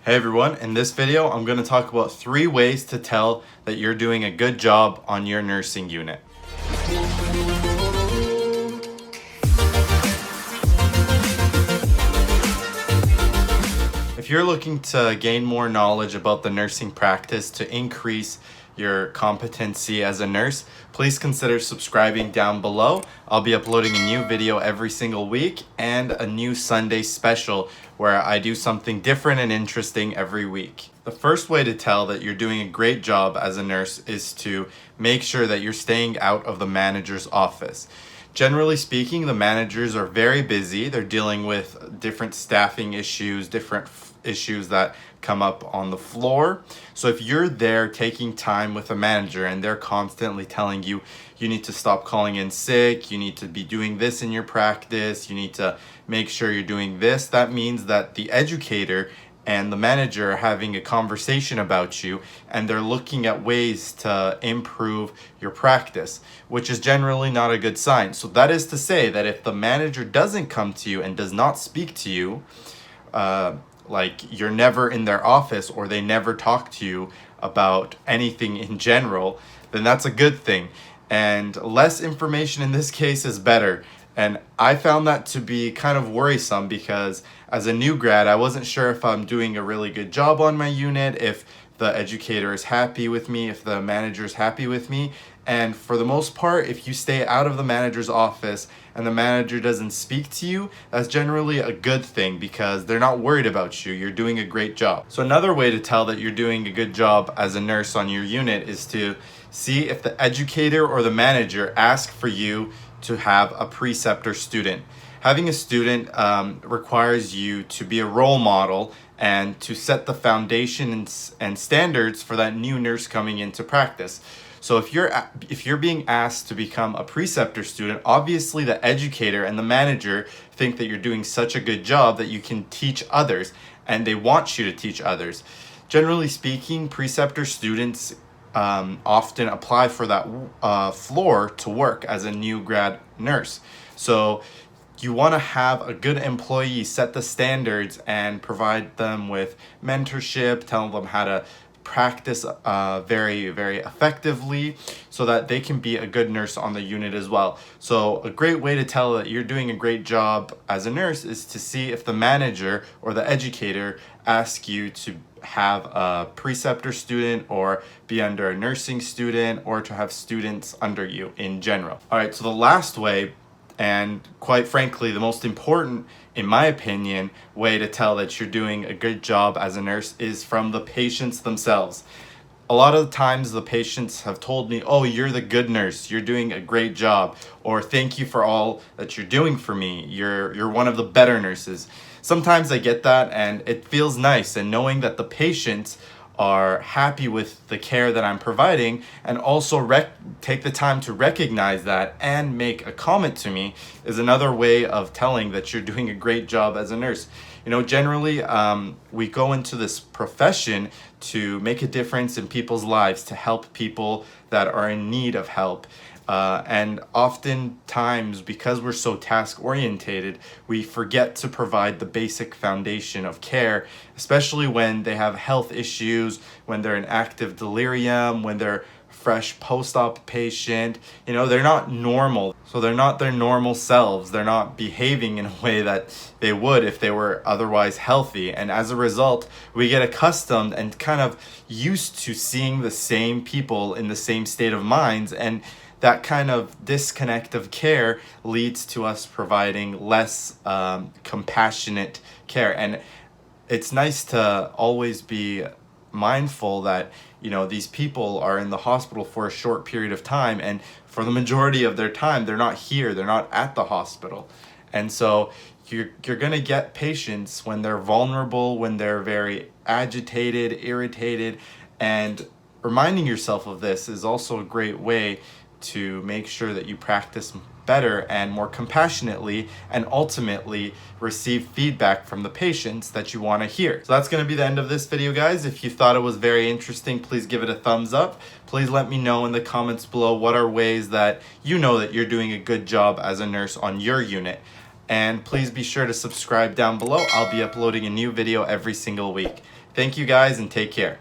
Hey everyone, in this video I'm going to talk about 3 ways to tell that you're doing a good job on your nursing unit. If you're looking to gain more knowledge about the nursing practice to increase your competency as a nurse, please consider subscribing down below. I'll be uploading a new video every single week and a new Sunday special where I do something different and interesting every week. The first way to tell that you're doing a great job as a nurse is to make sure that you're staying out of the manager's office. Generally speaking, the managers are very busy. They're dealing with different staffing issues, different issues that come up on the floor. So if you're there taking time with a manager and they're constantly telling you, you need to stop calling in sick, you need to be doing this in your practice, you need to make sure you're doing this, that means that the educator and the manager are having a conversation about you and they're looking at ways to improve your practice, which is generally not a good sign. So that is to say that if the manager doesn't come to you and does not speak to you, like you're never in their office or they never talk to you about anything in general, then that's a good thing. And less information in this case is better. And I found that to be kind of worrisome because as a new grad, I wasn't sure if I'm doing a really good job on my unit, if the educator is happy with me, if the manager is happy with me. And for the most part, if you stay out of the manager's office and the manager doesn't speak to you, that's generally a good thing because they're not worried about you. You're doing a great job. So another way to tell that you're doing a good job as a nurse on your unit is to see if the educator or the manager ask for you to have a preceptor student. Having a student requires you to be a role model and to set the foundation and standards for that new nurse coming into practice. So if you're being asked to become a preceptor student, obviously the educator and the manager think that you're doing such a good job that you can teach others and they want you to teach others. Generally speaking, preceptor students often apply for that floor to work as a new grad nurse. So you want to have a good employee set the standards and provide them with mentorship, tell them how to practice very, very effectively so that they can be a good nurse on the unit as well. So a great way to tell that you're doing a great job as a nurse is to see if the manager or the educator asks you to have a preceptor student or be under a nursing student or to have students under you in general. All right, so the last way, and quite frankly, the most important, in my opinion, way to tell that you're doing a good job as a nurse is from the patients themselves. A lot of the times the patients have told me, oh, you're the good nurse, you're doing a great job, or thank you for all that you're doing for me, you're one of the better nurses. Sometimes I get that and it feels nice, and knowing that the patients are happy with the care that I'm providing and also take the time to recognize that and make a comment to me is another way of telling that you're doing a great job as a nurse. You know, generally we go into this profession to make a difference in people's lives, to help people that are in need of help. And oftentimes, because we're so task-orientated, we forget to provide the basic foundation of care, especially when they have health issues, when they're in active delirium, when they're fresh post-op patient. You know, they're not normal. So they're not their normal selves. They're not behaving in a way that they would if they were otherwise healthy. And as a result, we get accustomed and kind of used to seeing the same people in the same state of minds, and that kind of disconnect of care leads to us providing less compassionate care. And it's nice to always be mindful that, you know, these people are in the hospital for a short period of time, and for the majority of their time they're not here, they're not at the hospital. And so you're going to get patients when they're vulnerable, when they're very agitated, irritated, and reminding yourself of this is also a great way to make sure that you practice better and more compassionately and ultimately receive feedback from the patients that you want to hear. So that's going to be the end of this video, guys. If you thought it was very interesting, please give it a thumbs up. Please let me know in the comments below what are ways that you know that you're doing a good job as a nurse on your unit. And please be sure to subscribe down below. I'll be uploading a new video every single week. Thank you guys and take care.